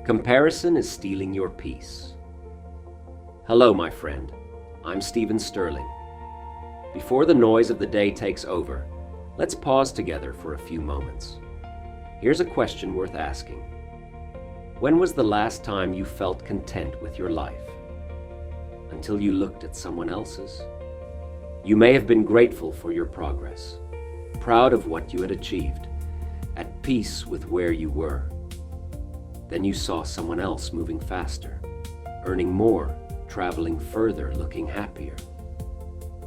Comparison is stealing your peace. Hello, my friend. I'm Stephen Sterling. Before the noise of the day takes over, let's pause together for a few moments. Here's a question worth asking. When was the last time you felt content with your life? Until you looked at someone else's? You may have been grateful for your progress, proud of what you had achieved, at peace with where you were. Then you saw someone else moving faster, earning more, traveling further, looking happier.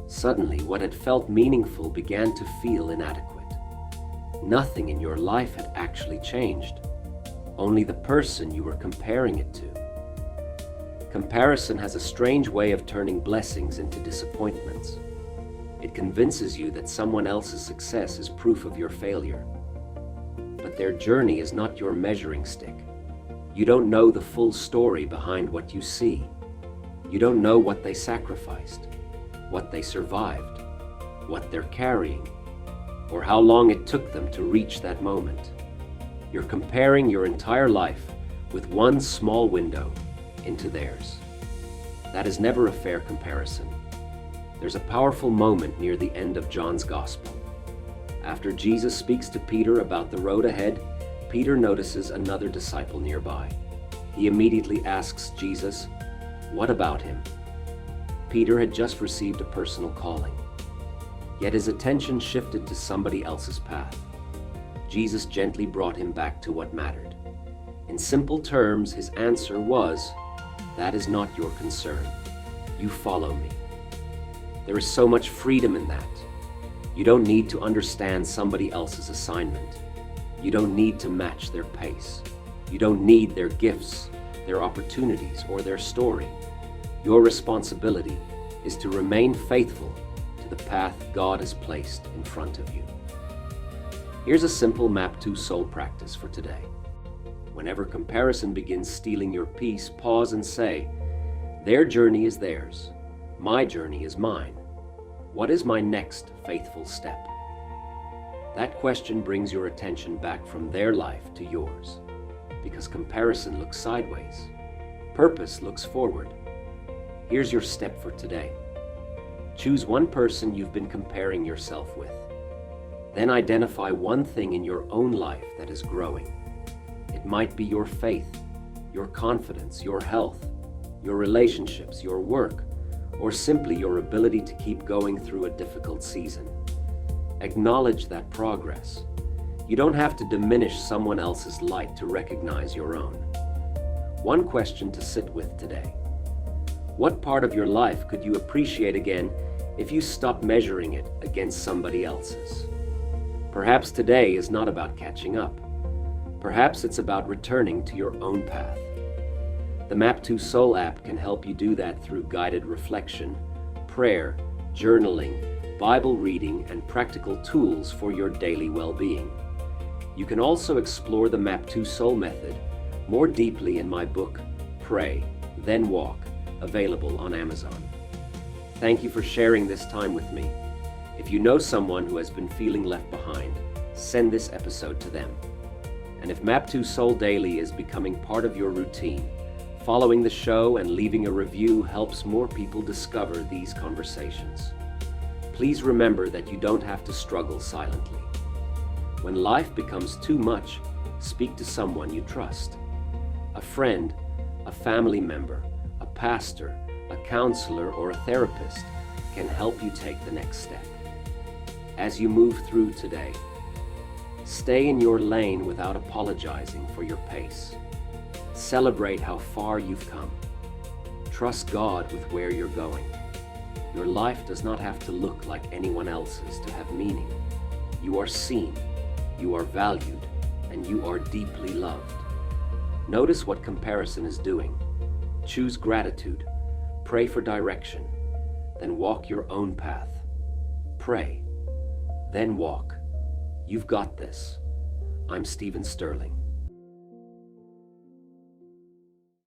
Suddenly, what had felt meaningful began to feel inadequate. Nothing in your life had actually changed, only the person you were comparing it to. Comparison has a strange way of turning blessings into disappointments. It convinces you that someone else's success is proof of your failure. But their journey is not your measuring stick. You don't know the full story behind what you see. You don't know what they sacrificed, what they survived, what they're carrying, or how long it took them to reach that moment. You're comparing your entire life with one small window into theirs. That is never a fair comparison. There's a powerful moment near the end of John's Gospel. After Jesus speaks to Peter about the road ahead, Peter notices another disciple nearby. He immediately asks Jesus, "What about him?" Peter had just received a personal calling, yet his attention shifted to somebody else's path. Jesus gently brought him back to what mattered. In simple terms, his answer was, "That is not your concern. You follow me." There is so much freedom in that. You don't need to understand somebody else's assignment. You don't need to match their pace. You don't need their gifts, their opportunities, or their story. Your responsibility is to remain faithful to the path God has placed in front of you. Here's a simple Map2Soul practice for today. Whenever comparison begins stealing your peace, pause and say, "Their journey is theirs. My journey is mine. What is my next faithful step?" That question brings your attention back from their life to yours, because comparison looks sideways. Purpose looks forward. Here's your step for today. Choose one person you've been comparing yourself with. Then identify one thing in your own life that is growing. It might be your faith, your confidence, your health, your relationships, your work, or simply your ability to keep going through a difficult season. Acknowledge that progress. You don't have to diminish someone else's light to recognize your own. One question to sit with today. What part of your life could you appreciate again if you stop measuring it against somebody else's? Perhaps today is not about catching up. Perhaps it's about returning to your own path. The Map2Soul app can help you do that through guided reflection, prayer, journaling, Bible reading, and practical tools for your daily well-being. You can also explore the Map2Soul method more deeply in my book, Pray, Then Walk, available on Amazon. Thank you for sharing this time with me. If you know someone who has been feeling left behind, send this episode to them. And if Map2Soul Daily is becoming part of your routine, following the show and leaving a review helps more people discover these conversations. Please remember that you don't have to struggle silently. When life becomes too much, speak to someone you trust. A friend, a family member, a pastor, a counselor, or a therapist can help you take the next step. As you move through today, stay in your lane without apologizing for your pace. Celebrate how far you've come. Trust God with where you're going. Your life does not have to look like anyone else's to have meaning. You are seen, you are valued, and you are deeply loved. Notice what comparison is doing. Choose gratitude, pray for direction, then walk your own path. Pray, then walk. You've got this. I'm Stephen Sterling.